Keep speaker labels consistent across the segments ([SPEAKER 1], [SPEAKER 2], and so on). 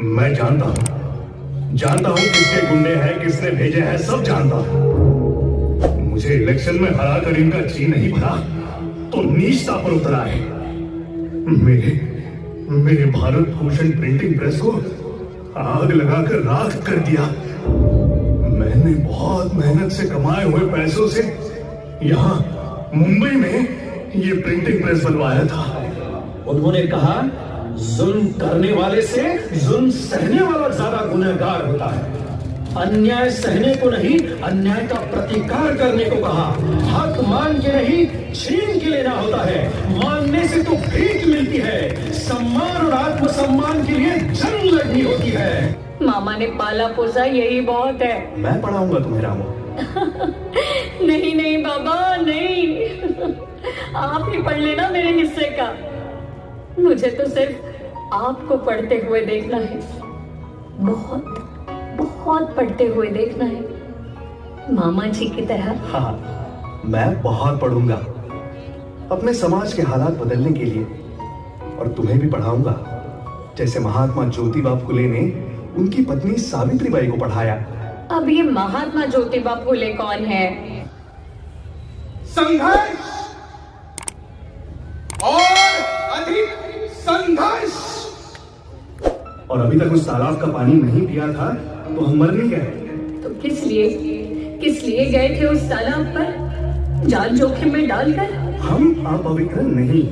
[SPEAKER 1] मैं जानता हूं किसके गुंडे हैं, किसने भेजे हैं, सब जानता हूं। मुझे इलेक्शन में हरा कर इनका जी नहीं भरा तो नीचता पर उतरा है। मेरे भारत भूषण प्रिंटिंग प्रेस को आग लगाकर राख कर दिया। मैंने बहुत मेहनत से कमाए हुए पैसों से यहाँ मुंबई में ये प्रिंटिंग प्रेस बनवाया था।
[SPEAKER 2] उन्होंने कहा जुल्म करने वाले से जुल्म सहने वाला ज्यादा गुनहगार होता है। अन्याय सहने को नहीं, अन्याय का प्रतिकार करने को कहा। हक मान के नहीं, छीन के लेना होता है। मानने से तो भीख मिलती है। सम्मान और आत्मसम्मान के लिए जंग लड़नी होती है।
[SPEAKER 3] मामा ने पाला पोसा, यही बहुत है।
[SPEAKER 2] मैं पढ़ाऊंगा तुम्हें रामू।
[SPEAKER 3] नहीं नहीं बाबा नहीं, आप ही पढ़ लेना मेरे हिस्से का। मुझे तो सिर्फ आपको पढ़ते हुए देखना है, बहुत बहुत पढ़ते हुए देखना है, मामा जी की तरह।
[SPEAKER 2] हाँ, मैं बहुत पढ़ूंगा अपने समाज के हालात बदलने के लिए, और तुम्हें भी पढ़ाऊंगा जैसे महात्मा ज्योतिबा फुले ने उनकी पत्नी सावित्रीबाई को पढ़ाया।
[SPEAKER 3] अब ये महात्मा ज्योतिबा फुले कौन है?
[SPEAKER 4] संघर्ष और अधिक संघर्ष।
[SPEAKER 1] और अभी तक उस तालाब का पानी नहीं पिया था तो हम मर नहीं गए।
[SPEAKER 3] तो किस लिए गए थे उस तालाब पर, जान जोखिम में डालकर?
[SPEAKER 1] हम अपवित्र नहीं,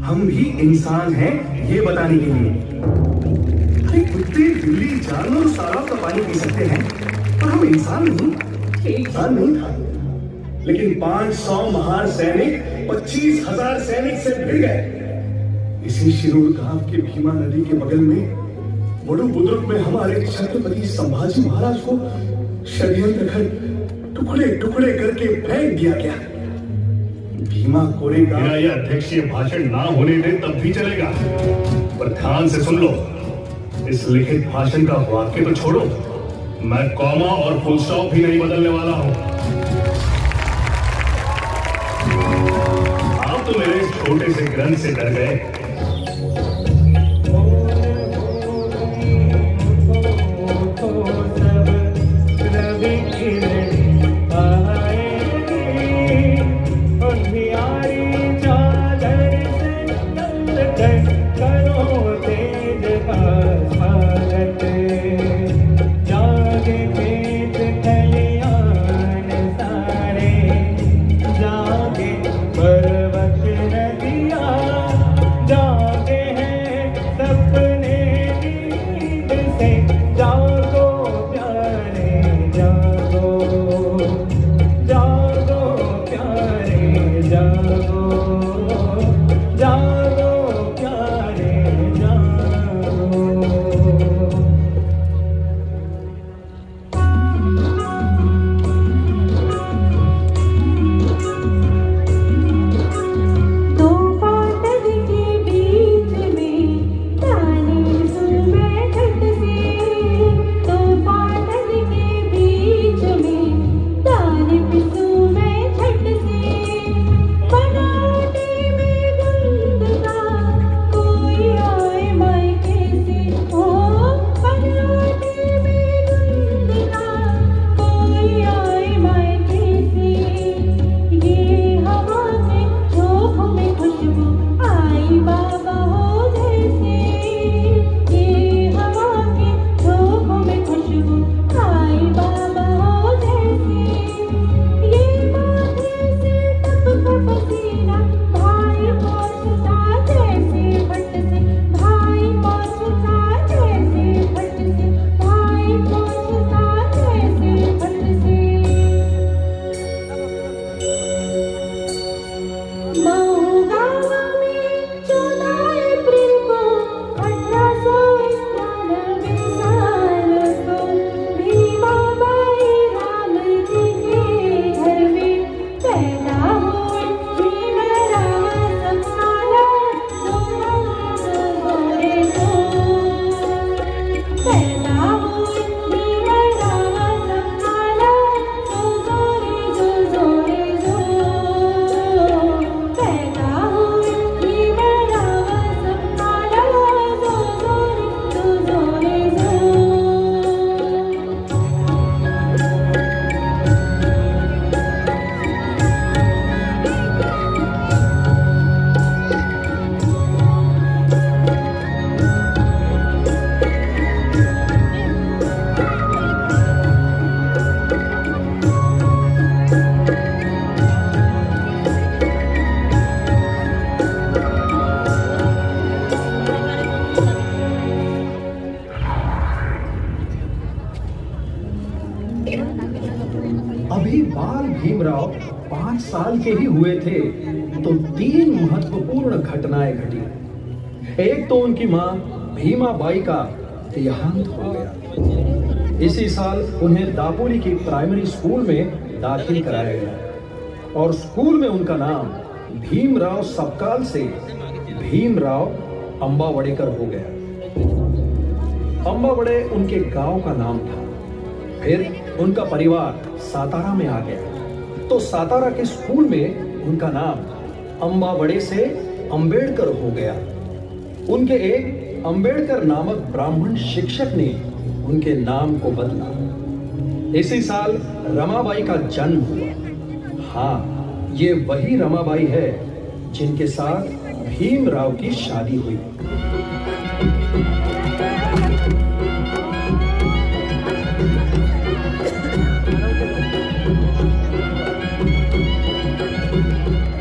[SPEAKER 1] हम भी इंसान हैं ये बताने के लिए। अरे कुत्ते, बिल्ली, जानवर उस तालाब का पानी पी सकते हैं पर हम इंसान नहीं था। लेकिन 500 महार सैनिक 25,000 सैनिक से भिड़ गए। इसी शिरूर गांव के भीमा नदी के बगल में बड़ू बुजुर्ग में हमारे छत्रपति संभाजी महाराज को षड्यंत्र कर टुकड़े टुकड़े करके फेंक दिया गया। भीमा कोरेगांव। मेरा यह अध्यक्षीय भाषण ना होने दे तब भी चलेगा, पर ध्यान से सुन लो। इस लिखित भाषण का वाक्य तो छोड़ो, मैं कॉमा और फुल स्टॉप भी नहीं बदलने वाला हूं। आप तो मेरे इस छोटे से ग्रंथ से डर गए।
[SPEAKER 2] साल के ही हुए थे तो 3 महत्वपूर्ण घटनाएं घटी। एक तो उनकी मां भीमाबाई का देहांत हो गया। इसी साल उन्हें दापोली की प्राइमरी स्कूल में दाखिल कराया गया और स्कूल में उनका नाम भीमराव सबकाल से भीमराव अंबावड़ेकर हो गया। अंबावड़े उनके गांव का नाम था। फिर उनका परिवार सातारा में आ गया तो सातारा के स्कूल में उनका नाम अंबावड़े से अंबेडकर हो गया। उनके एक अंबेडकर नामक ब्राह्मण शिक्षक ने उनके नाम को बदला। इसी साल रमाबाई का जन्म हुआ। हाँ, ये वही रमाबाई है जिनके साथ भीमराव की शादी हुई।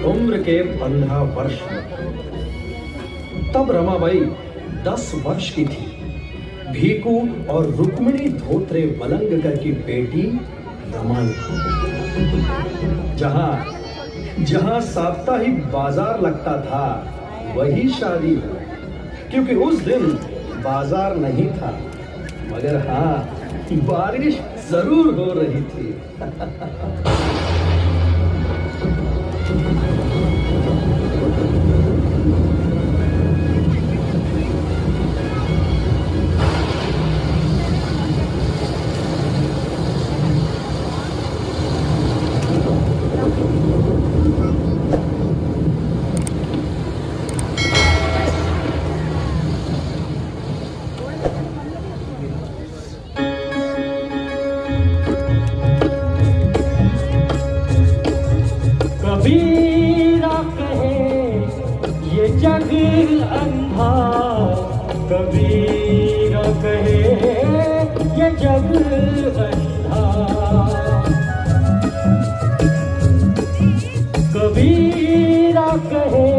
[SPEAKER 2] उम्र के 15 वर्ष तब रमाबाई 10 वर्ष की थी। भीकू और रुक्मिणी धोत्रे वलंगकर की बेटी रमाई। जहां साप्ताहिक बाजार लगता था वही शादी हुई, क्योंकि उस दिन बाजार नहीं था, मगर हाँ, बारिश जरूर हो रही थी।
[SPEAKER 5] कबीरा कहे ये जग अंधा, कबीरा कहे ये जग अंधा, कबीरा कहे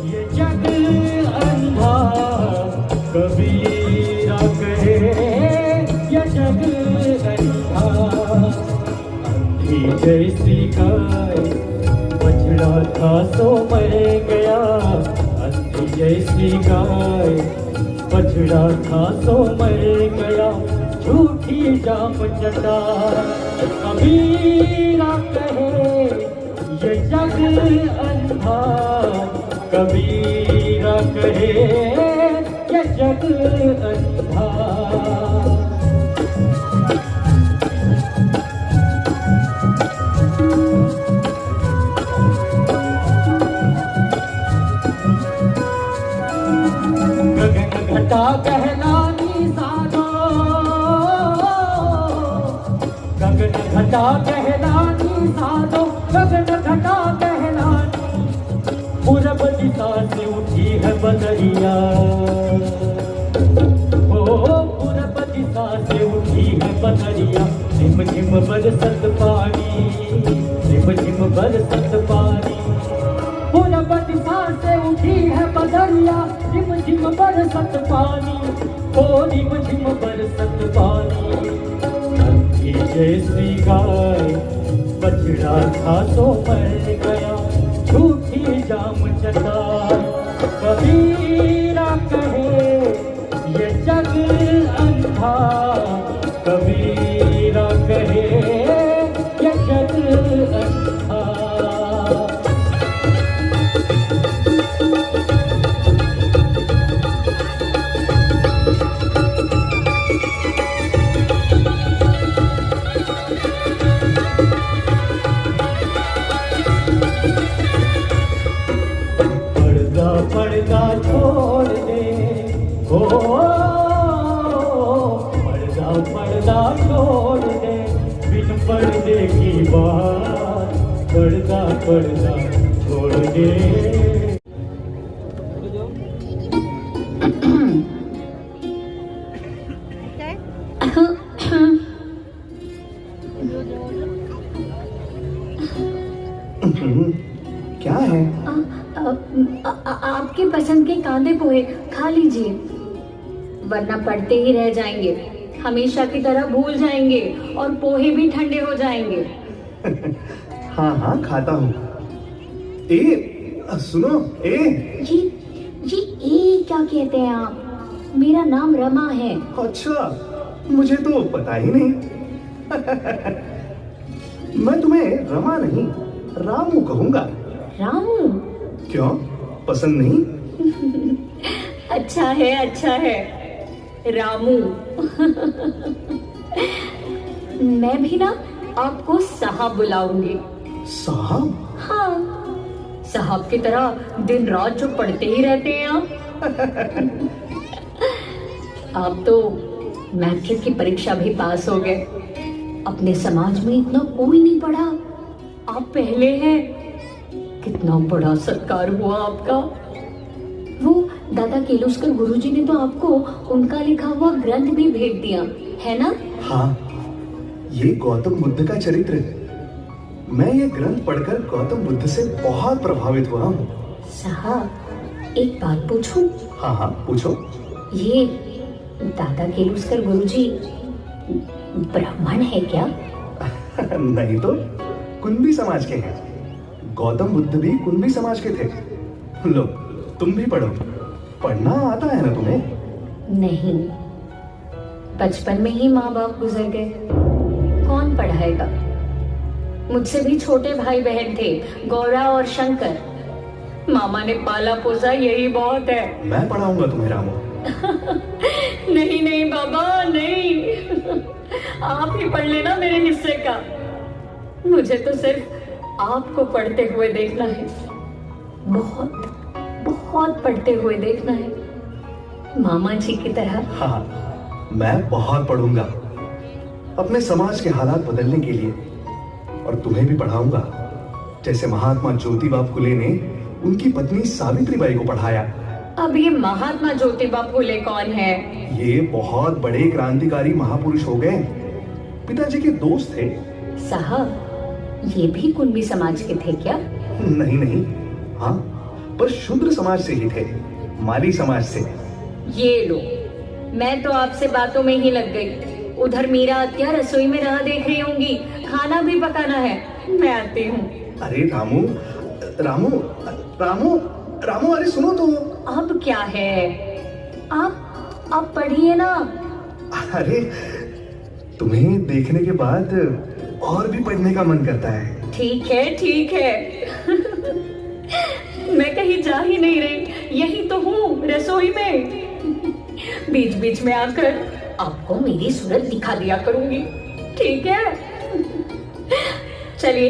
[SPEAKER 5] ये जग अंधा, कबीरा कहे ये जग अंधा। अंधी जैसी गाय बछड़ा था सो मर गया, अंधी जैसी गाय बछड़ा था सो मर गया, झूठी जाम चटा। कबीरा कहे ये जग अंधा, कबीरा कहे ये जग अंधा। घटा कहलानी साधो, गगन घटा कहलानी साधो, गगन घटा कहलानी। पूरब दिशा से उठी है बदरिया, ओ पूरब दिशा से उठी है बदरिया। झिम झिम बरसत पानी, झिम झिम बरसत पानी। पूरब दिशा से उठी है बदरिया, झिम झिम बरसत पानी, ओ झिम झिम बरसत पानी। अंधी जैसी गाय बछड़ा था तो मर गया, झूठी जाम चटा। कबीरा कहे ये जग अंधा, कबीरा कहे ये जग अंधा। पर्दा छोड़ दे, ओ पर्दा छोड़ दे, बिन पर्दे की बात, पर्दा छोड़ दे।
[SPEAKER 1] क्या है?
[SPEAKER 3] आपकी पसंद के कांदे पोहे खा लीजिए, वरना पढ़ते ही रह जाएंगे, हमेशा की तरह भूल जाएंगे और पोहे भी ठंडे हो जाएंगे।
[SPEAKER 1] हाँ हाँ खाता हूँ। सुनो
[SPEAKER 3] जी जी, ये क्या कहते हैं आप? मेरा नाम रमा है।
[SPEAKER 1] अच्छा, मुझे तो पता ही नहीं। मैं तुम्हें रमा नहीं, रामू कहूंगा।
[SPEAKER 3] रामू?
[SPEAKER 1] क्यों, पसंद नहीं?
[SPEAKER 3] अच्छा है रामू। मैं भी ना आपको साहब बुलाऊंगी।
[SPEAKER 1] साहब?
[SPEAKER 3] हाँ, साहब की तरह दिन रात जो पढ़ते ही रहते हैं आप तो मैट्रिक की परीक्षा भी पास हो गए। अपने समाज में इतना कोई नहीं पढ़ा, आप पहले हैं। कितना बड़ा सत्कार हुआ आपका। वो दादा केलुस्कर गुरुजी ने तो आपको उनका लिखा हुआ ग्रंथ भी भेज दिया है ना?
[SPEAKER 1] हाँ, ये गौतम बुद्ध का चरित्र है। मैं ये ग्रंथ पढ़कर गौतम बुद्ध से बहुत प्रभावित हुआ हूँ।
[SPEAKER 3] साहब, एक बात पूछूं?
[SPEAKER 1] हाँ हाँ, पूछो।
[SPEAKER 3] ये दादा केलुस्कर गुरुजी ब्राह्मण है क्या?
[SPEAKER 1] नहीं तो, कुंभी समाज के हैं। गौतम बुद्ध भी कुंभी समाज के थे। लो, तुम भी पढ़ो। पढ़ना आता है ना तुम्हें?
[SPEAKER 3] नहीं, बचपन में ही माँ बाप गुजर गए, कौन पढ़ाएगा? मुझसे भी छोटे भाई बहन थे, गौरा और शंकर। मामा ने पाला पोसा, यही बहुत है।
[SPEAKER 1] मैं पढ़ाऊंगा तुम्हें रामू।
[SPEAKER 3] नहीं बाबा, नहीं। आप ही पढ़ लेना मेरे हिस्से का। मुझे तो सिर्फ आपको पढ़ते हुए देखना है, बहुत पढ़ते हुए देखना है, मामा जी की तरह।
[SPEAKER 1] हाँ, मैं बहुत पढ़ूंगा अपने समाज के हालात बदलने के लिए, और तुम्हें भी पढ़ाऊंगा, जैसे महात्मा ज्योतिबा फुले ने उनकी पत्नी सावित्रीबाई को पढ़ाया।
[SPEAKER 3] अब ये महात्मा ज्योतिबा फुले कौन है?
[SPEAKER 1] ये बहुत बड़े क्रांतिकारी महापुरुष हो गए, पिताजी के दोस्त थे।
[SPEAKER 3] साहब, ये भी कुंभी समाज के थे क्या?
[SPEAKER 1] नहीं, हाँ, पर शूद्र समाज से ही थे, माली समाज से।
[SPEAKER 3] ये लो, मैं तो आपसे बातों में ही लग गई। उधर मीरा अत्या रसोई में राह देख रही होंगी, खाना भी पकाना है। मैं आती हूँ।
[SPEAKER 1] अरे रामू, अरे सुनो तो।
[SPEAKER 3] अब क्या है? आप पढ़िए ना।
[SPEAKER 1] अरे, तुम्हें देखने के बाद और भी पढ़ने का मन करता है।
[SPEAKER 3] ठीक है। मैं कहीं जा ही नहीं रही, यही तो हूँ रसोई में। बीच बीच में आकर आपको मेरी सूरत दिखा दिया करूंगी, ठीक है? चलिए,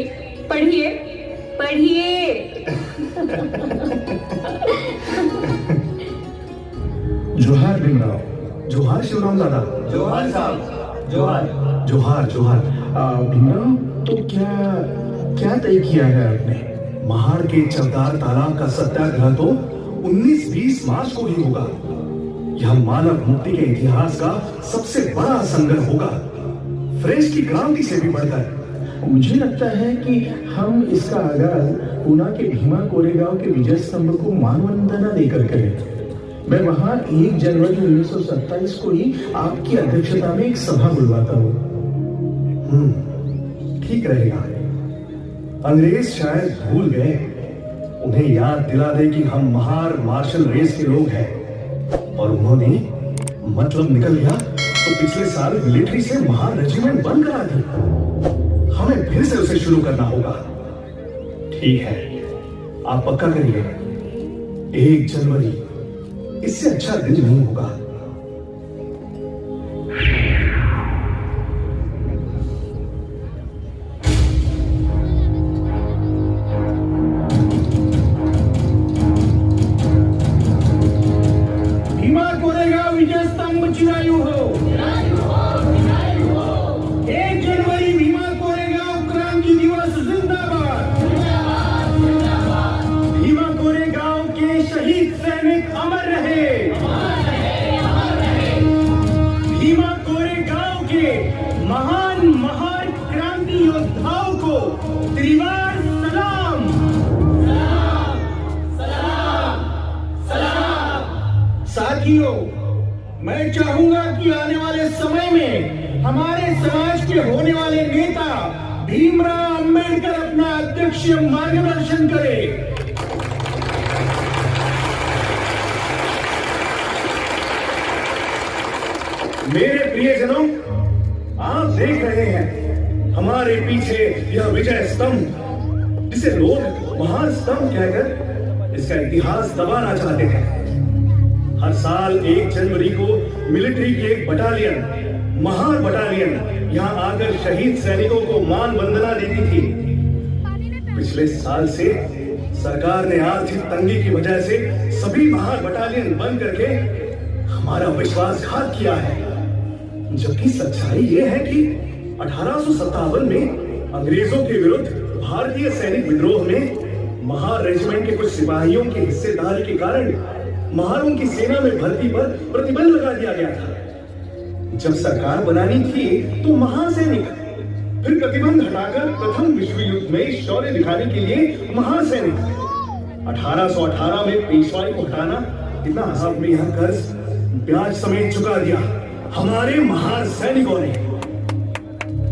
[SPEAKER 3] पढ़िए।
[SPEAKER 1] जोहार भीमराव। जोहार शिवराम दादा।
[SPEAKER 2] जोहार साहब, जोहार।
[SPEAKER 1] जोहार। भीमराव, तो क्या तय किया है आपने? महाड़ के चवदार तालाब का सत्याग्रह तो 19-20 मार्च को ही होगा। यह मानव मुक्ति के इतिहास का सबसे बड़ा संग्रह होगा, फ्रेंच की क्रांति से भी बढ़कर।
[SPEAKER 6] मुझे लगता है कि हम इसका आगाज ऊना के भीमा कोरेगांव के विजय स्तंभ को मानवंदना देकर करें। मैं वहां 1 जनवरी 1927 को ही आपकी अध्यक्षता में एक सभा बुलवाता हूँ।
[SPEAKER 1] ठीक रहेगा। अंग्रेज शायद भूल गए, उन्हें याद दिला दे कि हम महार मार्शल रेस के लोग हैं, और उन्होंने मतलब निकल गया तो पिछले साल मिलिट्री से महार रेजिमेंट बंद करा दी। हमें फिर से उसे शुरू करना होगा। ठीक है, आप पक्का करिए, 1 जनवरी, इससे अच्छा दिन नहीं होगा।
[SPEAKER 6] भीमा कोरेगांव विजय स्तंभ चिरायु हो। 1 जनवरी भीमा कोरेगांव क्रांति दिवस जिंदाबाद। भीमा कोरेगांव के शहीद सैनिक अमर रहे। भीमा कोरेगांव के महान महान क्रांति योद्धाओं को त्रिवार सलाम। साथियों, मैं चाहूंगा कि आने वाले समय में हमारे समाज के होने वाले नेता भीमराव अंबेडकर अपना अध्यक्षीय मार्गदर्शन करे।
[SPEAKER 1] मेरे प्रियजनों, आप देख रहे हैं हमारे पीछे यह विजय स्तंभ, जिसे लोग महास्तंभ कहकर इसका इतिहास दबाना चाहते हैं। हर साल 1 जनवरी को मिलिट्री की एक बटालियन, महार बटालियन, यहां आकर शहीद सैनिकों को मान वंदना देती थी। पिछले साल से सरकार ने आर्थिक तंगी की वजह से सभी महार बटालियन बंद करके हमारा विश्वासघात किया है। जबकि सच्चाई यह है कि 1857 में अंग्रेजों के विरुद्ध भारतीय सैनिक विद्रोह में महार रेजिमेंट के कुछ सिपाहियों की हिस्सेदारी के कारण महारों की सेना में भर्ती पर प्रतिबंध लगा दिया गया था। जब सरकार बनानी थी तो महार सैनिक, फिर प्रतिबंध हटाकर प्रथम विश्व युद्ध में शौर्य दिखाने के लिए महार सैनिक। 1818 में पेशवाई को हटाना, इतना हिसाब में यह कर्ज ब्याज समेत चुका दिया हमारे महार सैनिकों ने।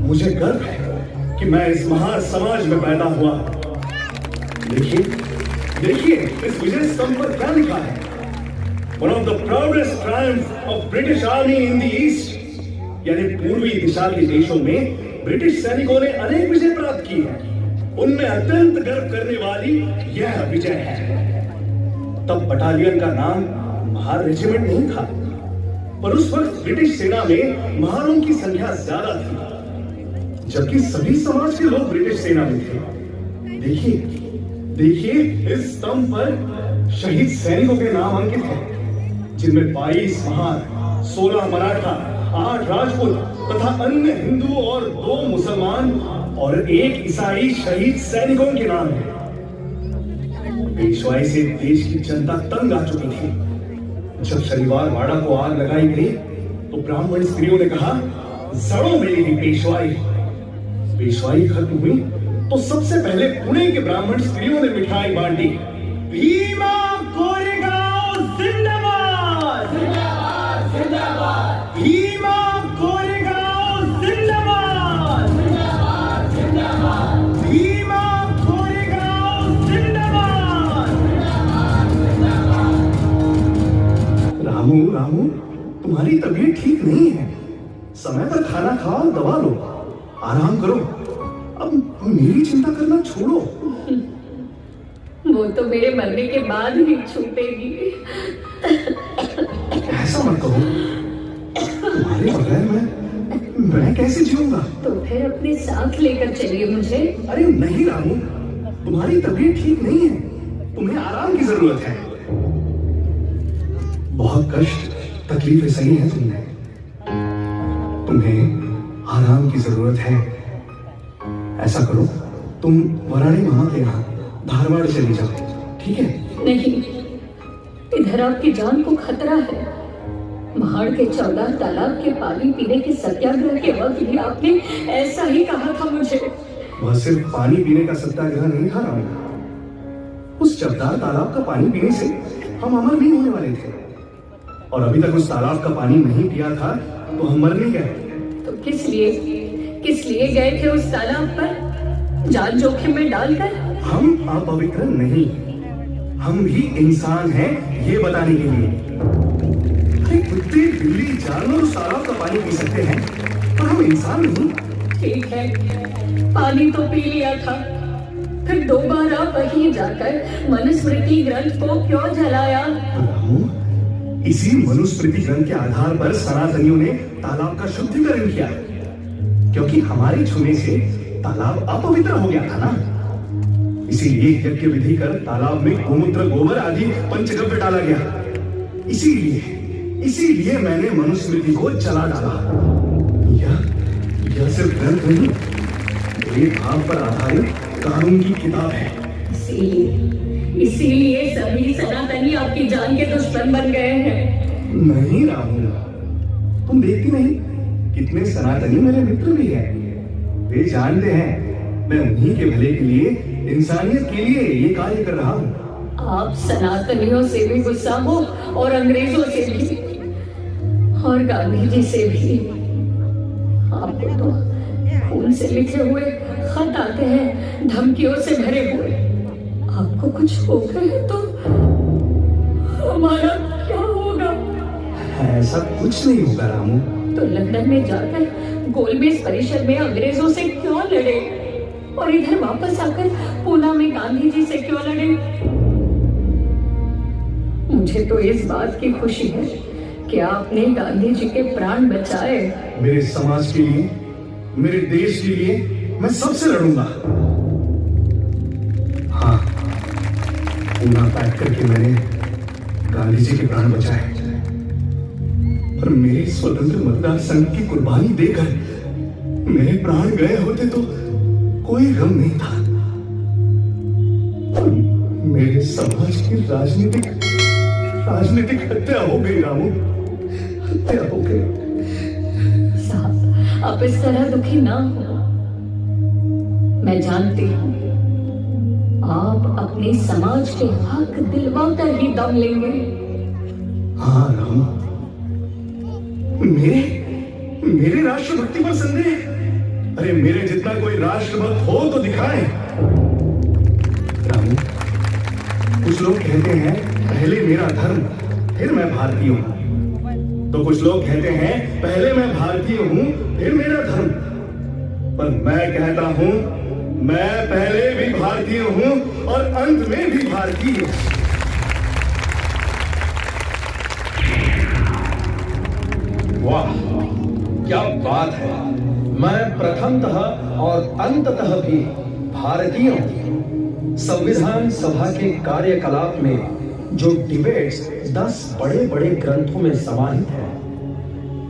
[SPEAKER 1] मुझे गर्व है कि मैं इस महार समाज में पैदा हुआ। देखिए इस विजय स्तंभ पर क्या लिखा है? One of the proudest triumphs of British Army in the East, यानी पूर्वी दिशा के देशों में ब्रिटिश सैनिकों ने अनेक विजय प्राप्त की है। उनमें अत्यंत गर्व करने वाली यह विजय है। तब बटालियन का नाम महार रेजिमेंट नहीं था, पर उस वक्त ब्रिटिश सेना में महारों की संख्या ज्यादा थी, जबकि सभी समाज के लोग ब्रिटिश सेना में थे। देखिए इस स्तंभ पर शहीद सैनिकों के नाम अंकित हैं, जिनमें 22 महार, 16 मराठा, 8 राजपूत तथा अन्य हिंदू और 2 मुसलमान और 1 ईसाई शहीद सैनिकों के नाम हैं। पेशवाई से देश की जनता तंग आ चुकी थी। जब शनिवार वाड़ा को आग लगाई गई तो ब्राह्मण स्त्रियों ने कहा, जड़ों मिलेगी पेशवाई। पेशवाई खत्म हुई तो सबसे पहले पुणे के ब्राह्मण स्त्रियों ने मिठाई बांटी। भीमा कोरेगांव जिंदाबाद, जिंदाबाद, जिंदाबाद। भीमा कोरेगांव जिंदाबाद, जिंदाबाद, जिंदाबाद। भीमा कोरेगांव जिंदाबाद, जिंदाबाद, जिंदाबाद। रामू, तुम्हारी तबीयत ठीक नहीं है। समय पर खाना खाओ, दवा लो, आराम करो। अब मेरी चिंता करना छोड़ो।
[SPEAKER 3] वो तो मेरे मरने के बाद ही छूटेगी।
[SPEAKER 1] ऐसा मत कहो, तुम्हारे बगैर मैं कैसे जीऊंगा?
[SPEAKER 3] तो फिर अपने साथ लेकर चलिए मुझे।
[SPEAKER 1] अरे नहीं रामू, तुम्हारी तबीयत ठीक नहीं है, तुम्हें आराम की जरूरत है। बहुत कष्ट तकलीफें सही है तुम्हें आराम की जरूरत है। ऐसा करो, तुम वराड़ी मामा के यहाँ धारवाड़ चली जाओ, ठीक है?
[SPEAKER 3] नहीं, इधर आपकी जान को खतरा है। महाड़ के 14 तालाब के पानी पीने के सत्याग्रह के वक्त भी आपने ऐसा ही कहा था मुझे।
[SPEAKER 1] वह सिर्फ पानी पीने का सत्याग्रह नहीं था रामू। उस 14 तालाब का पानी पीने से हम अमर नहीं होने वाले थे, और अभी तक उस तालाब का पानी नहीं पिया था तो हम मर नहीं गए।
[SPEAKER 3] तो किस लिए गए थे उस तालाब पर, जान जोखिम में डालकर?
[SPEAKER 1] हम अपवित्र नहीं, हम भी इंसान हैं ये बताने के लिए। अरे कुत्ते, बिल्ली, जानवर उस तालाब का पानी पी सकते हैं, पर हम इंसान नहीं।
[SPEAKER 3] ठीक है, पानी तो पी लिया था, फिर दोबारा वहीं जाकर मनुस्मृति ग्रंथ को क्यों जलाया?
[SPEAKER 1] इसी मनुस्मृति ग्रंथ के आधार पर सनातनियों ने तालाब का शुद्धिकरण किया, क्योंकि हमारे छूने से तालाब अपवित्र हो गया था ना। इसीलिए यज्ञ विधि कर तालाब में गोमूत्र, गोबर आदि पंचगव्य डाला गया। इसीलिए मैंने मनुस्मृति को जला डाला। यह सिर्फ ग्रंथ नहीं, भेदभाव पर आधारित कानून की किताब है।
[SPEAKER 3] इसीलिए सभी सनातनी आपकी जान के दुश्मन बन गए हैं।
[SPEAKER 1] नहीं रामू, तुम देखती नहीं कितने सनातनी मेरे मित्र भी हैं। वे जानते हैं मैं उन्हीं के भले के लिए, इंसानियत के लिए ये कार्य कर रहा हूँ।
[SPEAKER 3] आप सनातनियों से भी गुस्सा हो और अंग्रेजों से भी और गांधी जी से भी। आपको तो खून से लिखे हुए खत आते हैं धमकियों से भरे हुए। आपको कुछ हो गए तो हमारा क्या होगा?
[SPEAKER 1] ऐसा कुछ नहीं होगा रामू।
[SPEAKER 3] तो लंदन में जाकर गोलमेज परिषद में अंग्रेजों से क्यों लड़े और इधर वापस आकर पूना में गांधी जी से क्यों लड़े? मुझे तो इस बात की खुशी है कि आपने गांधी जी के प्राण बचाए।
[SPEAKER 1] मेरे समाज के लिए, मेरे देश के लिए मैं सबसे लड़ूंगा। हाँ, पूना पैक करके मैंने गांधी जी के प्राण बचाए, पर मेरे स्वतंत्र मतदार संघ की कुर्बानी देकर मेरे प्राण गए होते तो कोई गम नहीं था। पर मेरे समाज की राजनीतिक हत्या हो गई रामू, हत्या हो गई।
[SPEAKER 3] साहब, आप इस तरह दुखी ना हो। मैं जानती हूँ आप अपने समाज के हक दिलवाकर ही दम लेंगे।
[SPEAKER 1] हाँ रामू, मेरे राष्ट्रभक्ति पर संदेह? अरे मेरे जितना कोई राष्ट्रभक्त हो तो दिखाए। रामू, कुछ लोग कहते हैं पहले मेरा धर्म फिर मैं भारतीय हूं, तो कुछ लोग कहते हैं पहले मैं भारतीय हूं फिर मेरा धर्म। पर मैं कहता हूं मैं पहले भी भारतीय हूं और अंत में भी भारतीय।
[SPEAKER 2] वाह, क्या बात है। मैं प्रथमतः और अंततः भी भारतीय हूं। संविधान सभा के कार्यकलाप में जो डिबेट्स 10 बड़े बड़े ग्रंथों में समाहित है,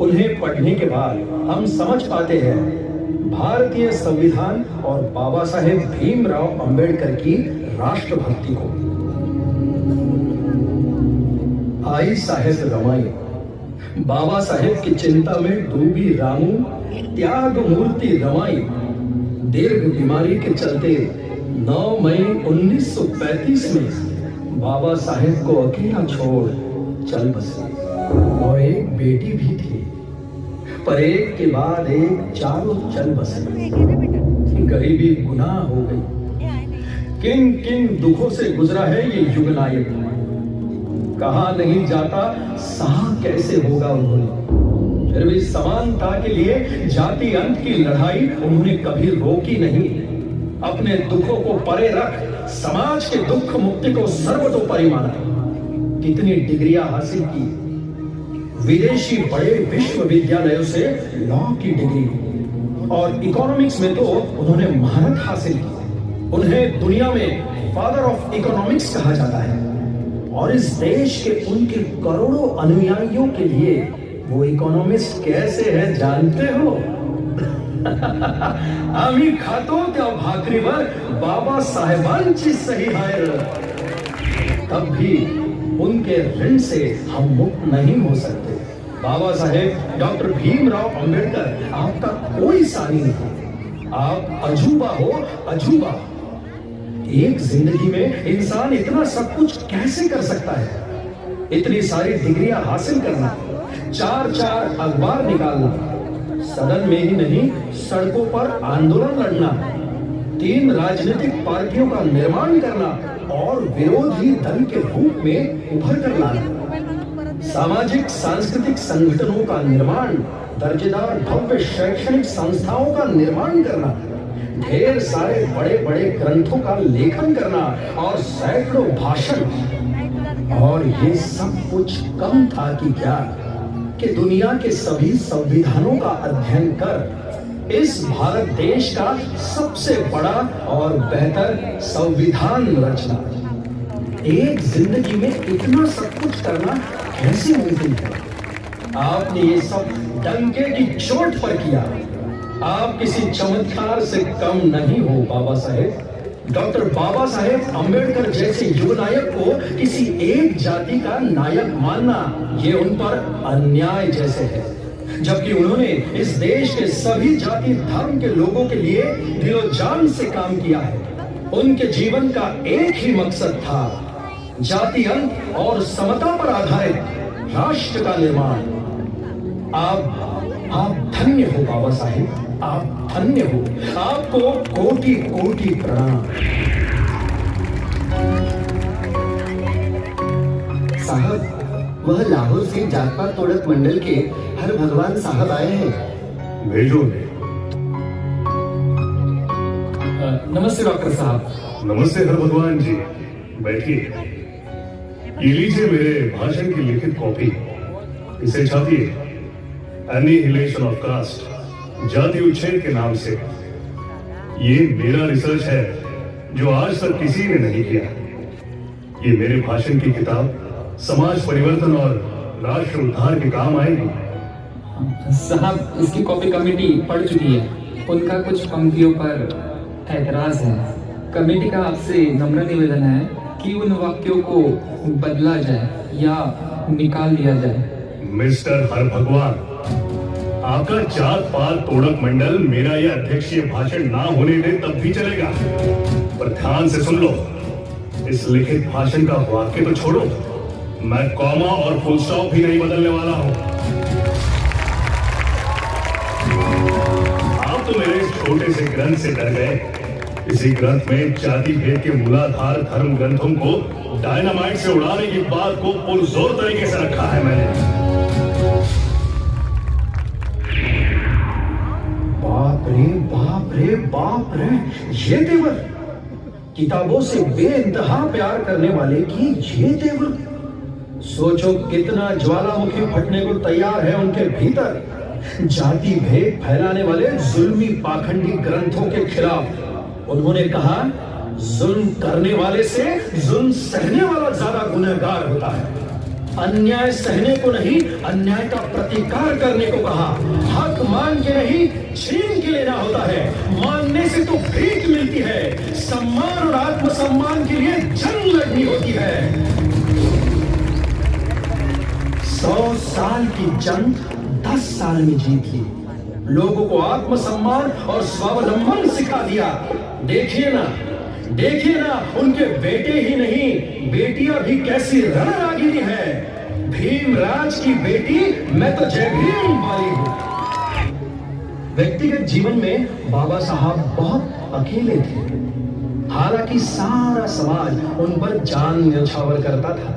[SPEAKER 2] उन्हें पढ़ने के बाद हम समझ पाते हैं भारतीय संविधान और बाबा साहेब भीमराव अंबेडकर की राष्ट्रभक्ति को। आई साहेब रमाई, बाबा साहेब की चिंता में डूबी रामू, त्याग मूर्ति रमाई। दीर्घ बीमारी के चलते 9 मई 1935 में बाबा साहेब को अकेला छोड़ चल बसे। और एक बेटी भी थी, पर एक के बाद एक चारों चल बसे। गरीबी गुनाह हो गई। किन किन दुखों से गुजरा है ये युग नायक, कहा नहीं जाता सहा कैसे होगा उन्होंने। फिर भी समानता के लिए जाति अंत की लड़ाई उन्होंने कभी रोकी नहीं। अपने दुखों को परे रख समाज के दुख मुक्ति को सर्वतोपरि माना। कितनी डिग्रियां हासिल की, विदेशी बड़े विश्वविद्यालयों से लॉ की डिग्री, और इकोनॉमिक्स में तो उन्होंने महारत हासिल की। उन्हें दुनिया में फादर ऑफ इकोनॉमिक्स कहा जाता है। और इस देश के उनके करोड़ों अनुयायियों के लिए वो इकोनॉमिस्ट कैसे है जानते हो? आम्ही खातो त्या भाकरीवर बाबा साहेबांची सही है। तब भी उनके ऋण से हम मुक्त नहीं हो सकते। बाबा साहेब डॉक्टर भीमराव अंबेडकर आपका कोई सानी नहीं। आप अजूबा हो, अजूबा। एक जिंदगी में इंसान इतना सब कुछ कैसे कर सकता है? इतनी सारी डिग्रियां हासिल करना, 4 अखबार निकालना, सदन में ही नहीं सड़कों पर आंदोलन लड़ना, 3 राजनीतिक पार्टियों का निर्माण करना और विरोधी दल के रूप में उभर कर लाना, सामाजिक सांस्कृतिक संगठनों का निर्माण, दर्जेदार भव्य शैक्षणिक संस्थाओं का निर्माण करना, ढेर सारे बड़े बड़े ग्रंथों का लेखन करना और सैकड़ों भाषण। और ये सब कुछ कम था कि क्या कि दुनिया के सभी संविधानों का अध्ययन कर इस भारत देश का सबसे बड़ा और बेहतर संविधान रचना। एक जिंदगी में इतना सब कुछ करना कैसे मुमकिन है? आपने ये सब डंके की चोट पर किया। आप किसी चमत्कार से कम नहीं हो बाबा साहेब। डॉक्टर बाबा साहेब अंबेडकर जैसे युग नायक को किसी एक जाति का नायक मानना ये उन पर अन्याय जैसे है, जबकि उन्होंने इस देश के सभी जाति धर्म के लोगों के लिए दिलो जान से काम किया है। उनके जीवन का एक ही मकसद था, जाति अंत और समता पर आधारित राष्ट्र का निर्माण। आप धन्य हो बाबा साहेब, आप धन्य हो। आपको कोटि कोटि प्रणाम।
[SPEAKER 7] साहब, वह लाहौर से जात पात तोड़क मंडल के हर भगवान साहब आए हैं।
[SPEAKER 1] भेजो उन्हें।
[SPEAKER 5] नमस्ते डॉक्टर साहब।
[SPEAKER 1] नमस्ते हर भगवान जी, बैठिए। ये लीजिए मेरे भाषण की लिखित कॉपी, इसे छापिए। एनिहिलेशन ऑफ कास्ट, जाति उच्छेद के नाम से। ये मेरा रिसर्च है जो आज तक किसी ने नहीं किया। ये मेरे भाषण की किताब समाज परिवर्तन और राष्ट्र उद्धार के काम आएगी।
[SPEAKER 5] साहब, इसकी कॉपी कमेटी पढ़ चुकी है। उनका कुछ पंक्तियों पर ऐतराज है। कमेटी का आपसे नम्र निवेदन है कि उन वाक्यों को बदला जाए या निकाल दिया जाए।
[SPEAKER 1] मिस्टर हर भगवान, आपका जात पात तोड़क मंडल मेरा यह अध्यक्षीय भाषण ना होने दे तब भी चलेगा, पर ध्यान से सुन लो। इस लिखित भाषण का वाक्य तो छोड़ो, मैं कॉमा और फुल स्टॉप भी नहीं बदलने वाला हूं। आप तो मेरे इस छोटे से ग्रंथ से डर गए। इसी ग्रंथ में जाति भेद के मूलाधार धर्म ग्रंथों को डायनामाइट से उड़ाने की बात को पुरजोर तरीके से रखा है मैंने।
[SPEAKER 2] बाप रे बाप रे बाप रे, ये तेवर! किताबों से बेइंतहा प्यार करने वाले की ये तेवर! सोचो कितना ज्वालामुखी फटने को तैयार है उनके भीतर। जाति भेद फैलाने वाले जुल्मी पाखंडी ग्रंथों के खिलाफ उन्होंने कहा, जुल्म करने वाले से जुल्म सहने वाला ज्यादा गुनहगार होता है। अन्याय सहने को नहीं, अन्याय का प्रतिकार करने को कहा। हक मान के नहीं, छीन के लेना होता है। मानने से तो भीख मिलती है। सम्मान और आत्मसम्मान के लिए जंग लड़नी होती है। 100 साल की जंग 10 साल में जीत ली। लोगों को आत्मसम्मान और स्वावलंबन सिखा दिया। देखिए ना, उनके बेटे ही नहीं, बेटियां भी कैसी रणरागिनी है। भीमराज की बेटी मैं तो जय भीम वाली हूं। व्यक्तिगत जीवन में बाबा साहब बहुत अकेले थे। हालांकि सारा समाज उन पर जान न्यौछावर करता था।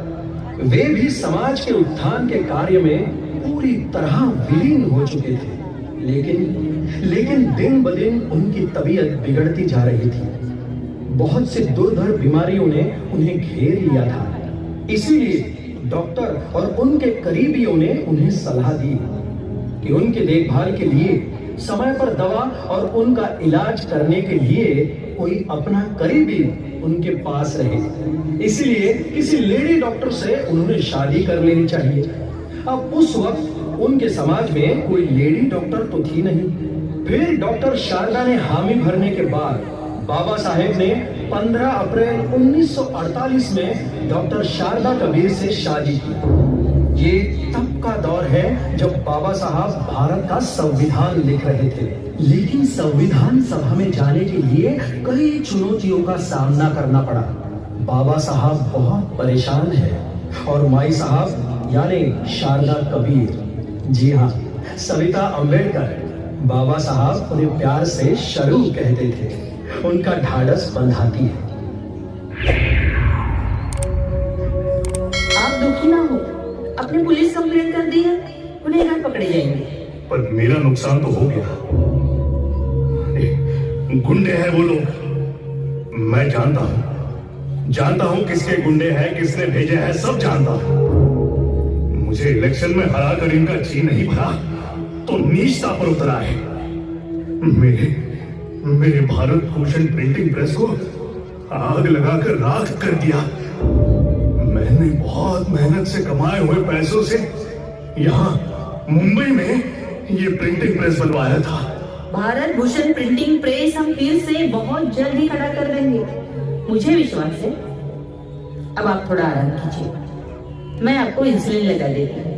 [SPEAKER 2] वे भी समाज के उत्थान के कार्य में पूरी तरह विलीन हो चुके थे। लेकिन दिन ब दिन उनकी तबीयत बिगड़ती जा रही थी। बहुत से दुर्धर बीमारियों ने उन्हें घेर लिया था। इसीलिए डॉक्टर और उनके करीबियों ने उन्हें सलाह दी कि उनके देखभाल के लिए समय पर दवा और उनका इलाज करने के लिए कोई अपना करीबी उनके पास रहे। इसीलिए किसी लेडी डॉक्टर से उन्होंने शादी कर लेनी चाहिए। अब उस वक्त उनके समाज में कोई लेडी डॉक्टर तो थी नहीं। फिर डॉक्टर शारदा ने हामी भरने के बाद बाबा साहेब ने 15 अप्रैल 1948 में डॉक्टर शारदा कबीर से शादी की। ये तब का दौर है जब बाबा साहब भारत का संविधान लिख रहे थे। लेकिन संविधान सभा में जाने के लिए कई चुनौतियों का सामना करना पड़ा। बाबा साहब बहुत परेशान हैं और माई साहब यानी शारदा कबीर, जी हाँ, सविता अम्बेडकर, बाबा साहब उन्हें प्यार से शरू कहते थे। उनका ढाढ़स बंधाती है।
[SPEAKER 8] आप दुखी ना हो, अपने पुलिस कंप्लेंट कर दी है, उन्हें घर पकड़े जाएंगे।
[SPEAKER 1] पर मेरा नुकसान तो हो गया। गुंडे हैं वो लोग, मैं जानता हूं किसके गुंडे हैं, किसने भेजे हैं, सब जानता हूं। मुझे इलेक्शन में हरा कर इनका जी नहीं भरा तो नीचता पर उतरा है। मेरे भारत भूषण प्रिंटिंग प्रेस को आग लगाकर राख कर दिया। मैंने बहुत मेहनत से कमाए हुए पैसों से यहाँ मुंबई में ये प्रिंटिंग प्रेस बनवाया था।
[SPEAKER 8] भारत भूषण प्रिंटिंग प्रेस हम फिर से बहुत जल्द ही खड़ा कर देंगे, मुझे विश्वास है। अब आप थोड़ा आराम कीजिए, मैं आपको इंसुलिन लगा देती हूँ।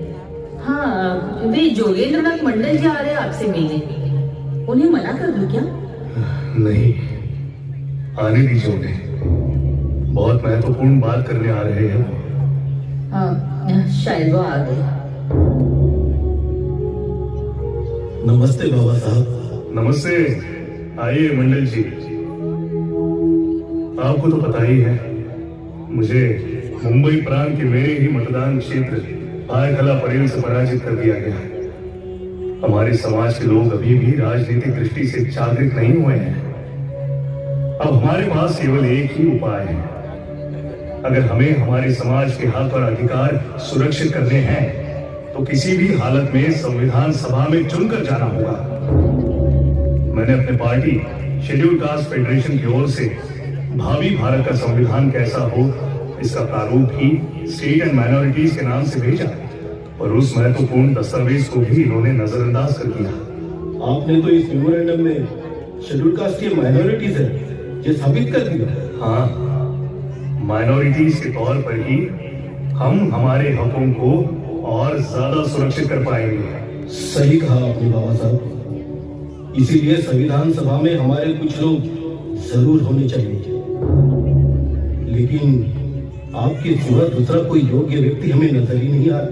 [SPEAKER 8] हाँ, वे जोगेंद्रनाथ मंडल जी आ रहे हैं आपसे मिलने, उन्हें मना कर दूं क्या?
[SPEAKER 1] नहीं, आने दीजिए उन्हें, बहुत महत्वपूर्ण बात करने आ रहे हैं।
[SPEAKER 8] हाँ, शायद वो आ गए।
[SPEAKER 6] नमस्ते बाबा साहब।
[SPEAKER 1] नमस्ते। आइए मंडल जी। आपको तो पता ही है, मुझे मुंबई प्रांत के मेरे ही मतदान क्षेत्र आयखला परेल से पराजित कर दिया गया। हमारे समाज के लोग अभी भी राजनीतिक दृष्टि से जागृत नहीं हुए हैं। अब हमारे पास केवल एक ही उपाय है। अगर हमें हमारे समाज के हक और अधिकार सुरक्षित करने हैं तो किसी भी हालत में संविधान सभा में चुनकर जाना होगा। मैंने अपने पार्टी शेड्यूल कास्ट फेडरेशन की ओर से भावी भारत का संविधान कैसा हो इसका प्रारूप ही स्टेट एंड माइनॉरिटीज के नाम से भेजा, और उस महत्वपूर्ण दस्तावेज को भी इन्होंने नजरअंदाज कर दिया।
[SPEAKER 6] आपने तो इस मेमोरेंडम में शेड्यूल कास्ट की माइनॉरिटीज है ये साबित कर दिया।
[SPEAKER 1] हाँ, माइनॉरिटीज के तौर पर ही हम हमारे हकों को और ज्यादा सुरक्षित कर पाएंगे।
[SPEAKER 6] सही कहा आपने बाबा साहब। इसीलिए संविधान सभा में हमारे कुछ लोग जरूर होने चाहिए, लेकिन आपके सिवा दूसरा कोई योग्य व्यक्ति हमें नजर ही नहीं आ रहा।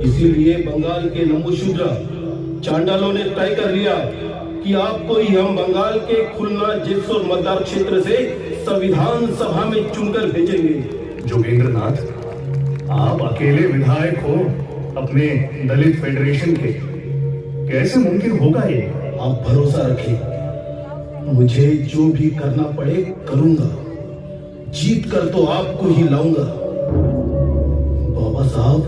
[SPEAKER 6] इसीलिए बंगाल के नमोशूद्रा चांडालों ने तय कर लिया कि आपको ही हम बंगाल के खुलना जेसोर मतदार क्षेत्र से संविधान सभा में चुनकर भेजेंगे।
[SPEAKER 1] जोगेंद्र नाथ, आप अकेले विधायक हो अपने दलित फेडरेशन के, कैसे मुमकिन होगा ये?
[SPEAKER 6] आप भरोसा रखें, मुझे जो भी करना पड़े करूंगा। जीत कर तो आपको ही लाऊंगा। बाबा साहब,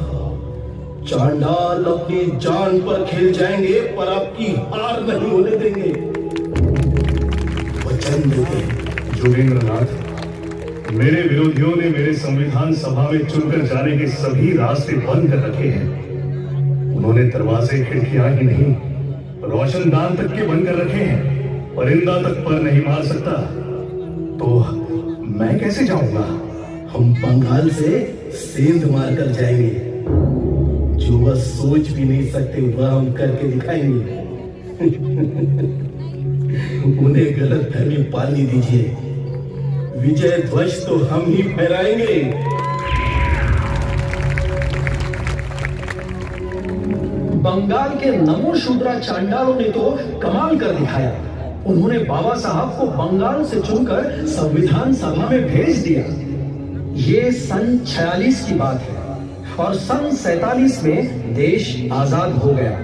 [SPEAKER 6] चांडाल अपनी जान पर खेल जाएंगे पर आपकी हार नहीं होने देंगे, वचन देते हैं।
[SPEAKER 1] जोगेंद्र नाथ, मेरे विरोधियों ने मेरे संविधान सभा में चुनकर जाने के सभी रास्ते बंद कर रखे हैं। उन्होंने दरवाजे खिड़कियां ही नहीं, रोशनदान तक के बंद कर रखे हैं। परिंदा तक पर नहीं मार सकता, तो मैं कैसे जाऊंगा?
[SPEAKER 6] हम बंगाल से सेंध मार कर जाएंगे। जो वह सोच भी नहीं सकते वह हम करके दिखाएंगे। उन्हें गलत फहमी पालने दीजिए। विजय ध्वज तो हम ही फहराएंगे।
[SPEAKER 2] बंगाल के नमोशूद्रा चांडालों ने तो कमाल कर दिखाया। उन्होंने बाबा साहब को बंगाल से चुनकर संविधान सभा में भेज दिया। ये सन 46 की बात है और सन 47 में देश आजाद हो गया।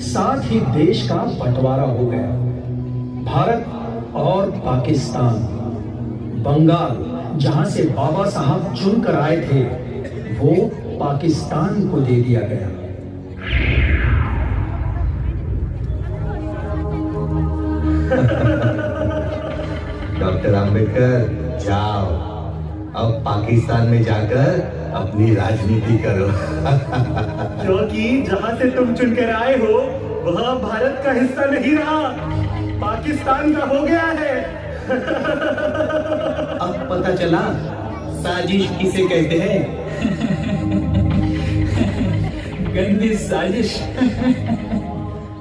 [SPEAKER 2] साथ ही देश का बंटवारा हो गया। भारत और पाकिस्तान। बंगाल, जहां से बाबा साहब चुनकर आए थे, वो पाकिस्तान को दे दिया गया।
[SPEAKER 9] डॉक्टर अंबेडकर, जाओ अब पाकिस्तान में जाकर अपनी राजनीति करो।
[SPEAKER 1] क्योंकि जहां से तुम चुनकर आए हो वह भारत का हिस्सा नहीं रहा, पाकिस्तान का हो गया है।
[SPEAKER 7] अब पता चला साजिश किसे कहते हैं।
[SPEAKER 5] गंदी साजिश।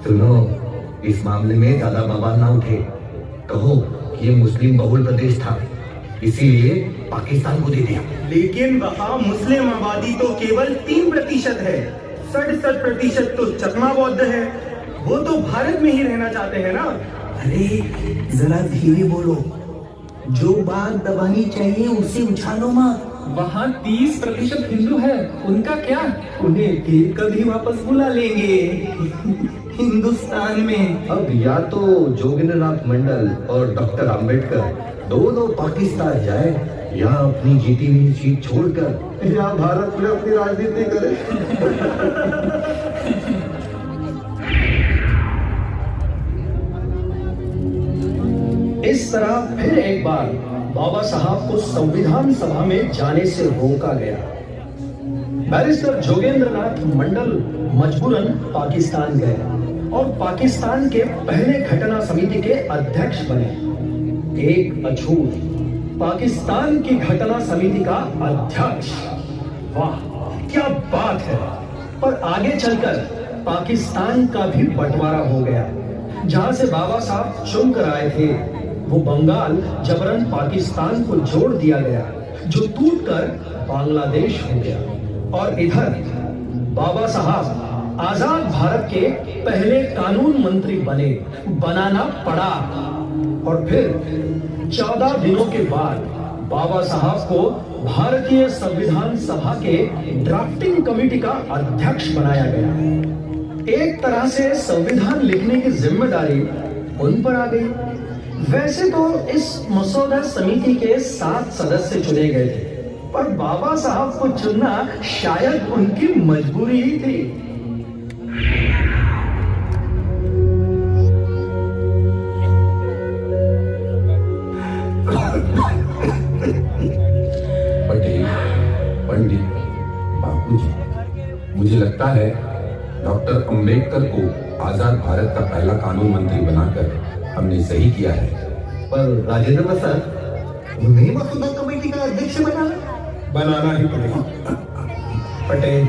[SPEAKER 9] सुनो, इस मामले में ज्यादा बवाल ना उठे। कहो कि ये मुस्लिम बहुल प्रदेश था, इसीलिए पाकिस्तान को दे दिया।
[SPEAKER 4] लेकिन वहाँ मुस्लिम आबादी तो केवल 3% है। 67% तो चकमा बौद्ध है। वो तो भारत में ही रहना चाहते हैं ना।
[SPEAKER 7] अरे जरा धीरे बोलो, जो बात दबानी चाहिए उसे उछालो मत।
[SPEAKER 5] वहाँ 30% हिंदू है, उनका क्या?
[SPEAKER 7] उन्हें फिर कभी वापस बुला लेंगे हिंदुस्तान में।
[SPEAKER 9] अब या तो जोगेंद्रनाथ मंडल और डॉक्टर अंबेडकर दोनों पाकिस्तान जाए, या अपनी जीती हुई सीट छोड़कर
[SPEAKER 6] या भारत में अपनी राजनीति करे।
[SPEAKER 2] इस तरह फिर एक बार बाबा साहब को संविधान सभा में जाने से रोका गया। बैरिस्टर जोगेंद्रनाथ मंडल मजबूरन पाकिस्तान गए और पाकिस्तान के पहले घटना समिति के अध्यक्ष बने। एक अछूत पाकिस्तान की घटना समिति का अध्यक्ष। वाह, क्या बात है। पर आगे चलकर पाकिस्तान का भी बंटवारा हो गया। जहां से बाबा साहब चुनकर आए थे, वो बंगाल जबरन पाकिस्तान को जोड़ दिया गया, जो टूटकर बांग्लादेश हो गया। और इधर बाबा साहब आजाद भारत के पहले कानून मंत्री बनाना पड़ा। और फिर 14 दिनों के बाद बाबा साहब को भारतीय संविधान सभा के ड्राफ्टिंग कमेटी का अध्यक्ष बनाया गया। एक तरह से संविधान लिखने की जिम्मेदारी उन पर आ गई। वैसे तो इस मसौदा समिति के 7 सदस्य चुने गए थे, पर बाबा साहब को चुनना शायद उनकी मजबूरी ही थी।
[SPEAKER 10] पटेल, पंडित, बापूजी, मुझे लगता है डॉक्टर अंबेडकर को आजाद भारत का पहला कानून मंत्री बनाकर हमने सही किया है।
[SPEAKER 9] पर राजेंद्र प्रसाद, उन्हें मसौदा कमेटी का अध्यक्ष
[SPEAKER 6] बनाना ही पड़ेगा। पटेल,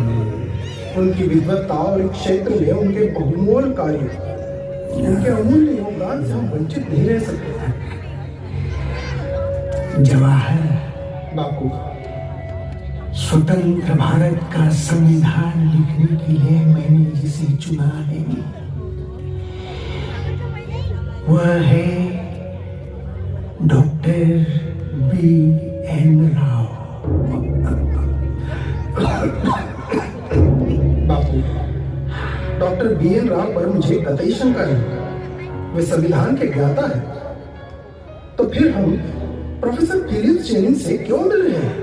[SPEAKER 6] उनकी विद्वत्ता और क्षेत्र में उनके बहुमूल्य कार्य, उनके अमूल्य योगदान से हम वंचित नहीं रह सकते।
[SPEAKER 11] जवाहर
[SPEAKER 6] बापू,
[SPEAKER 11] स्वतंत्र भारत का संविधान लिखने के लिए मैंने जिसे चुना है वह है डॉक्टर B.N. राव।
[SPEAKER 6] बापू, डॉक्टर B.N. राव पर मुझे कतई शंका नहीं। वे संविधान के ज्ञाता है। तो फिर हम प्रोफेसर फिलिप्स जेनिंग से क्यों मिल रहे हैं?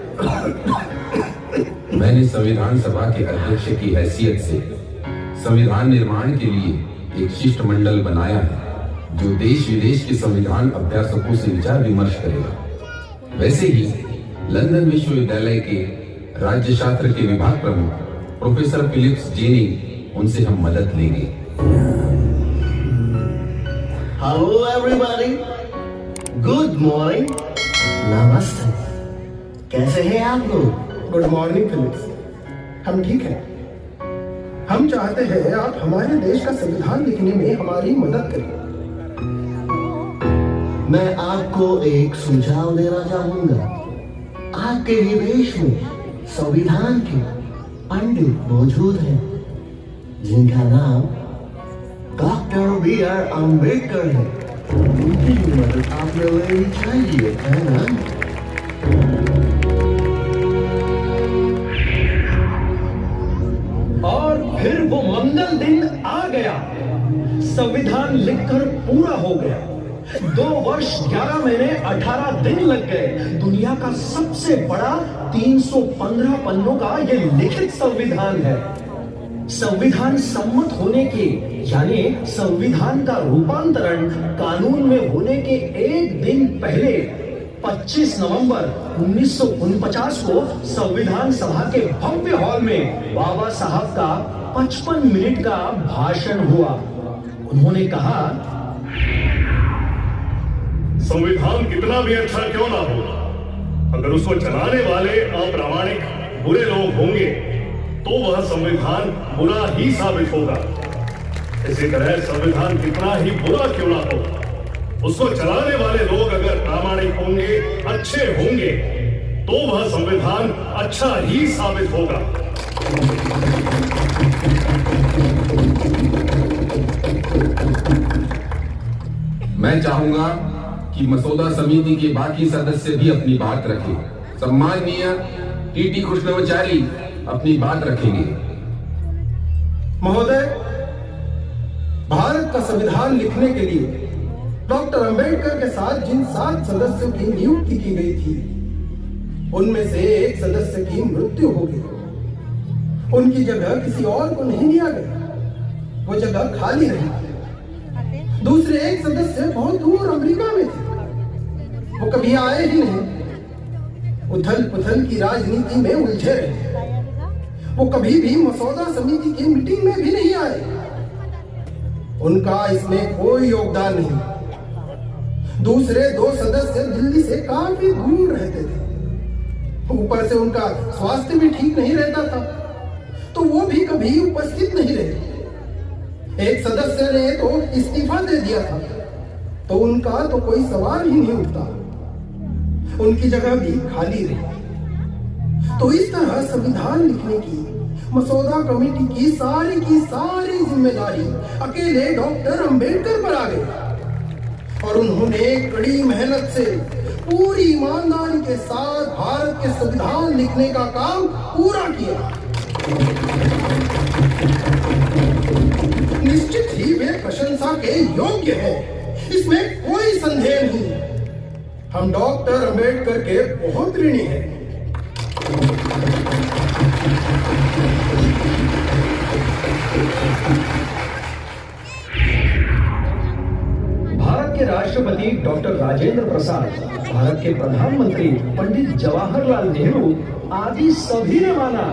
[SPEAKER 10] मैंने संविधान सभा के अध्यक्ष की हैसियत से संविधान निर्माण के लिए एक शिष्टमंडल बनाया है जो देश विदेश के संविधान अभ्यासकों से विचार विमर्श करेगा। वैसे ही लंदन विश्वविद्यालय के राज्य शास्त्र के विभाग प्रमुख प्रोफेसर फिलिप्स जेनिंग, उनसे हम मदद लेंगे।
[SPEAKER 7] Hello everybody, good morning. नमस्ते, कैसे हैं आप लोग?
[SPEAKER 6] गुड मॉर्निंग फिलिप्स, हम ठीक हैं। हम चाहते हैं आप हमारे देश का संविधान लिखने में हमारी मदद करें।
[SPEAKER 7] मैं आपको एक सुझाव देना चाहूंगा। आपके ही देश में संविधान के पंडित मौजूद हैं जिनका नाम डॉक्टर B.R. अम्बेडकर है। उनकी मदद आपने लेनी चाहिए, है ना?
[SPEAKER 2] और फिर वो मंगल दिन आ गया। संविधान लिखकर पूरा हो गया। 2 वर्ष 11 महीने 18 दिन लग गए। दुनिया का सबसे बड़ा 315 पन्नों का ये लिखित संविधान है। संविधान सम्मत होने के यानी संविधान का रूपांतरण कानून में होने के एक दिन पहले 25 नवंबर 1949 को संविधान सभा के भव्य हॉल में बाबा साहब का 55 मिनट का भाषण हुआ। उन्होंने कहा,
[SPEAKER 1] संविधान कितना भी अच्छा क्यों ना हो, अगर उसको चलाने वाले अप्रामाणिक बुरे लोग होंगे तो वह संविधान बुरा ही साबित होगा। इसी तरह संविधान कितना ही बुरा क्यों ना हो, उसको चलाने वाले लोग अगर प्रामाणिक होंगे, अच्छे होंगे, तो वह संविधान अच्छा ही साबित होगा।
[SPEAKER 10] मैं चाहूंगा कि मसौदा समिति के बाकी सदस्य भी अपनी बात रखें। सम्माननीय टी कृष्णमाचारी अपनी बात रखेंगे।
[SPEAKER 6] महोदय, भारत का संविधान लिखने के लिए डॉक्टर अंबेडकर के साथ जिन 7 सदस्यों की नियुक्ति की गई थी, उनमें से एक सदस्य की मृत्यु हो गई। उनकी जगह किसी और को नहीं दिया गया, वो जगह खाली रही। दूसरे एक सदस्य बहुत दूर अमेरिका में थे, वो कभी आए ही नहीं। उथल पुथल की राजनीति में उलझे रहे। वो कभी भी मसौदा समिति की मीटिंग में भी नहीं आए। उनका इसमें कोई योगदान नहीं। दूसरे 2 सदस्य दिल्ली से काफी दूर रहते थे। ऊपर से उनका स्वास्थ्य भी ठीक नहीं रहता था, तो वो भी कभी उपस्थित नहीं रहे। एक सदस्य ने तो इस्तीफा दे दिया था, तो उनका तो कोई सवाल ही नहीं उठता। उनकी जगह भी खाली रही। तो इस तरह संविधान लिखने की
[SPEAKER 12] मसौदा कमेटी की सारी जिम्मेदारी अकेले डॉक्टर अंबेडकर पर आ गई और उन्होंने कड़ी मेहनत से पूरी ईमानदारी के साथ भारत के संविधान लिखने का काम पूरा किया। निश्चित ही वे प्रशंसा के योग्य हैं, इसमें कोई संदेह नहीं। हम डॉक्टर अंबेडकर के बहुत ऋणी हैं।
[SPEAKER 2] भारत के राष्ट्रपति डॉक्टर राजेंद्र प्रसाद, भारत के प्रधानमंत्री पंडित जवाहरलाल नेहरू आदि सभी ने माना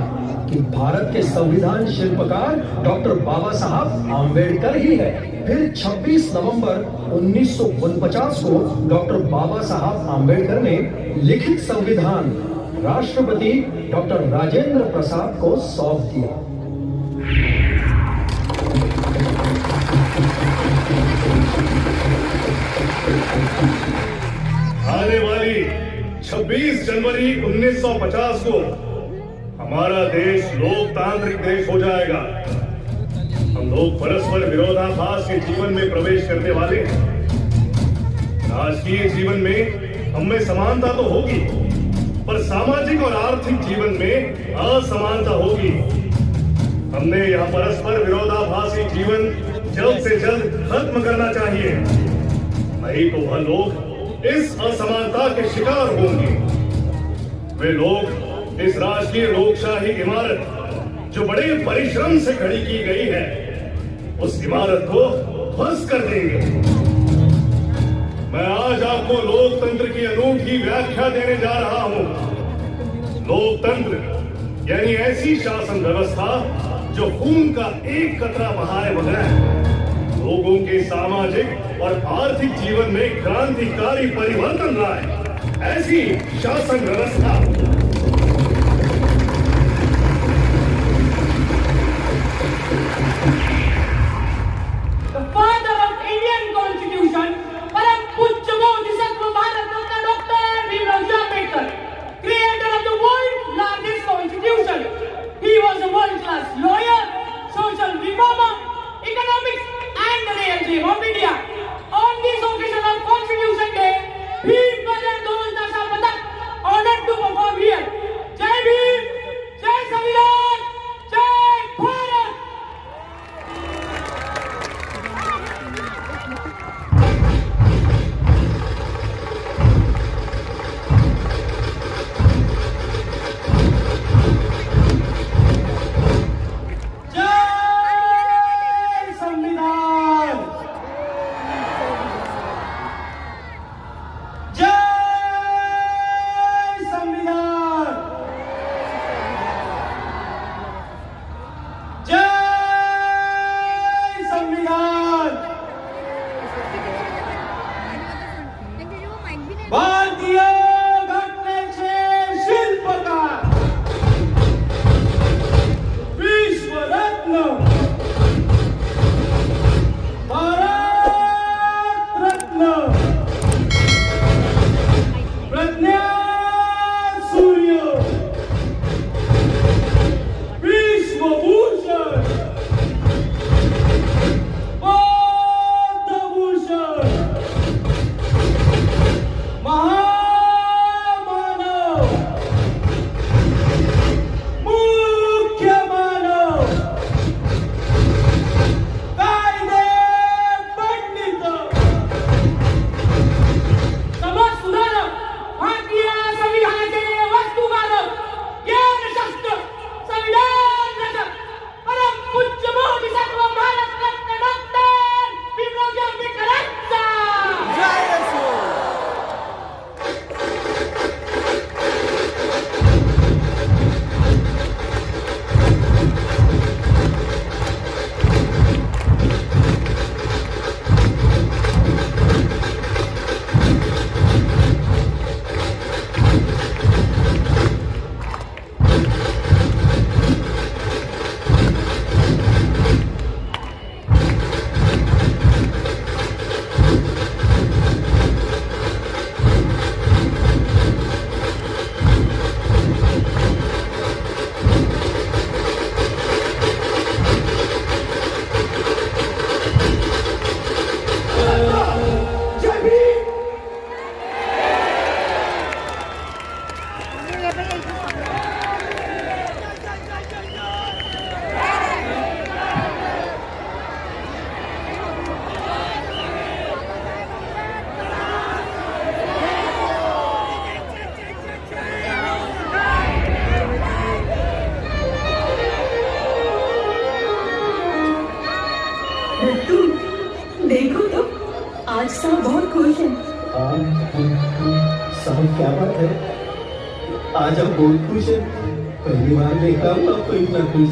[SPEAKER 2] कि भारत के संविधान शिल्पकार डॉक्टर बाबा साहब आम्बेडकर ही है। फिर 26 नवंबर 1949 को डॉक्टर बाबा साहब आम्बेडकर ने लिखित संविधान राष्ट्रपति डॉक्टर राजेंद्र प्रसाद को सौंप दिया।
[SPEAKER 1] आने वाली 26 जनवरी 1950 को हमारा देश लोकतांत्रिक देश हो जाएगा। हम लोग परस्पर विरोधाभास के जीवन में प्रवेश करने वाले हैं। राजकीय जीवन में हम में समानता तो होगी, पर सामाजिक और आर्थिक जीवन में असमानता होगी। हमने यह परस्पर विरोधाभासी जीवन जल्द से जल्द खत्म करना चाहिए, नहीं तो वह लोग इस असमानता के शिकार होंगे। वे लोग इस राजकीय लोकशाही इमारत जो बड़े परिश्रम से खड़ी की गई है, उस इमारत को ध्वस्त कर देंगे। मैं आज आपको लोकतंत्र की अनूठी व्याख्या देने जा रहा हूं। लोकतंत्र यानी ऐसी शासन व्यवस्था जो खून का एक कतरा बहाए बगैर लोगों के सामाजिक और आर्थिक जीवन में क्रांतिकारी परिवर्तन लाए, ऐसी शासन व्यवस्था।
[SPEAKER 13] The father of Indian Constitution, Param Pujya Bodhisattva Bharat Ratna Dr. Bhimrao Ambedkar, creator of the world's largest constitution. He was a world-class lawyer, social reformer, economics, and the real dream of India. On this occasion of Constitution Day, Bhim Bajan Dol Dasha Patak honored to perform here. Jai Bhim, Jai Samvidhan, Jai Bharat.
[SPEAKER 3] Rattu, देखो तो आज साहब बहुत खुश है।
[SPEAKER 6] साहब क्या बात है, आज आप बहुत खुश है। पहली बार देखा हूँ आपको इतना खुश।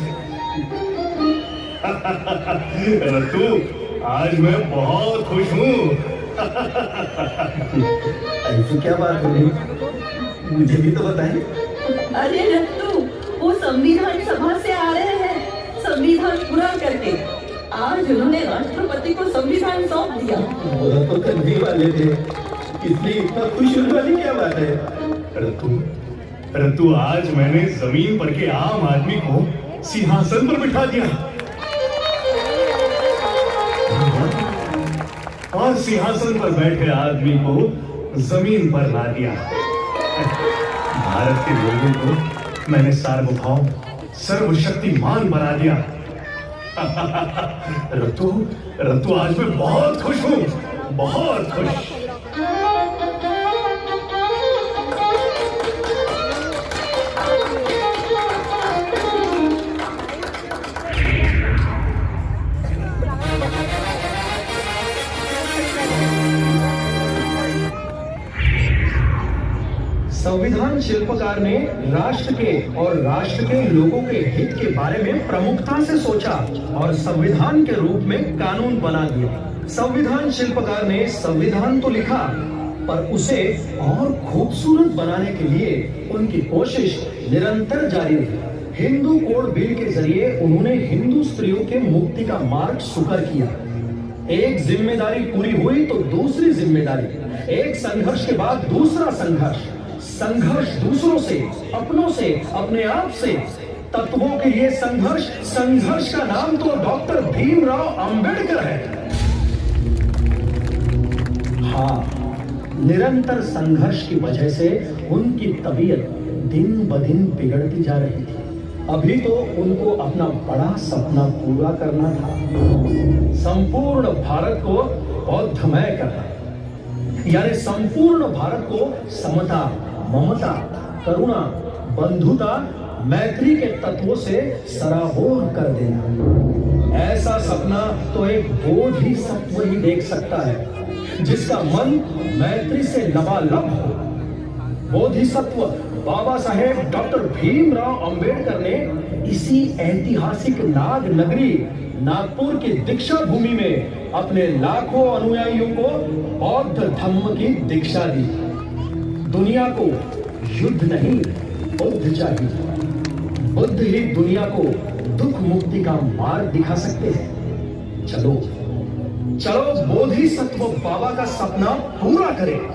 [SPEAKER 1] रत्तू, आज मैं बहुत खुश हूँ।
[SPEAKER 6] ऐसी क्या बात हो रही, मुझे भी तो बताएं।
[SPEAKER 3] अरे रत्तू, वो संविधान सभा से आ रहे हैं संविधान पूरा करके। आज उन्होंने राष्ट्रपति को संविधान सौंप दिया।
[SPEAKER 6] वो तो करने वाले थे, इसलिए इतना खुश होने वाली क्या बात है।
[SPEAKER 1] रत्तू, आज मैंने जमीन पर के आम आदमी को सिंहासन पर बिठा दिया और सिंहासन पर बैठे आदमी को जमीन पर ला दिया। भारत के लोगों को मैंने सार्वभौम सर्वशक्तिमान बना दिया। रत्तू, आज मैं बहुत खुश हूँ, बहुत खुश।
[SPEAKER 2] संविधान शिल्पकार ने राष्ट्र के और राष्ट्र के लोगों के हित के बारे में प्रमुखता से सोचा और संविधान के रूप में कानून बना दिया। संविधान शिल्पकार ने संविधान तो लिखा, पर उसे और खूबसूरत बनाने के लिए उनकी कोशिश निरंतर जारी रही। हिंदू कोड बिल के जरिए उन्होंने हिंदू स्त्रियों के मुक्ति का मार्ग सुकर किया। एक जिम्मेदारी पूरी हुई तो दूसरी जिम्मेदारी, एक संघर्ष के बाद दूसरा संघर्ष, संघर्ष दूसरों से, अपनों से, अपने आप से, तत्वों के लिए संघर्ष। संघर्ष का नाम तो डॉक्टर भीमराव अंबेडकर है। हाँ, निरंतर संघर्ष की वजह से उनकी तबीयत दिन ब दिन बिगड़ती जा रही थी। अभी तो उनको अपना बड़ा सपना पूरा करना था, संपूर्ण भारत को बौद्धमय करना, यानी संपूर्ण भारत को समता, ममता, करुणा, बंधुता, मैत्री के तत्वों से सराबोर कर देना। ऐसा सपना तो एक बोधिसत्व ही देख सकता है, जिसका मन मैत्री से लबालब हो। बोधिसत्व बाबा साहेब डॉक्टर भीमराव अंबेडकर ने इसी ऐतिहासिक नाग नगरी नागपुर की दीक्षा भूमि में अपने लाखों अनुयायियों को बौद्ध धर्म की दीक्षा दी। दुनिया को युद्ध नहीं, बुद्ध चाहिए। बुद्ध ही दुनिया को दुख मुक्ति का मार्ग दिखा सकते हैं। चलो चलो बोधिसत्व बाबा का सपना पूरा करें।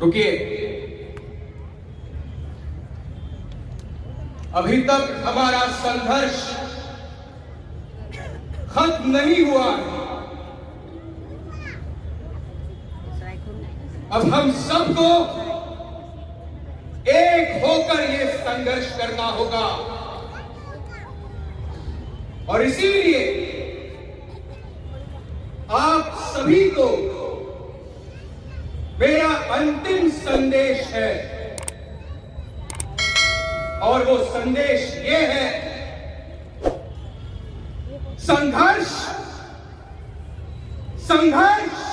[SPEAKER 14] रुकिए, अभी तक हमारा संघर्ष खत्म नहीं हुआ है। अब हम सबको एक होकर ये संघर्ष करना होगा और इसीलिए आप सभी को मेरा अंतिम संदेश है और वो संदेश ये है संघर्ष संघर्ष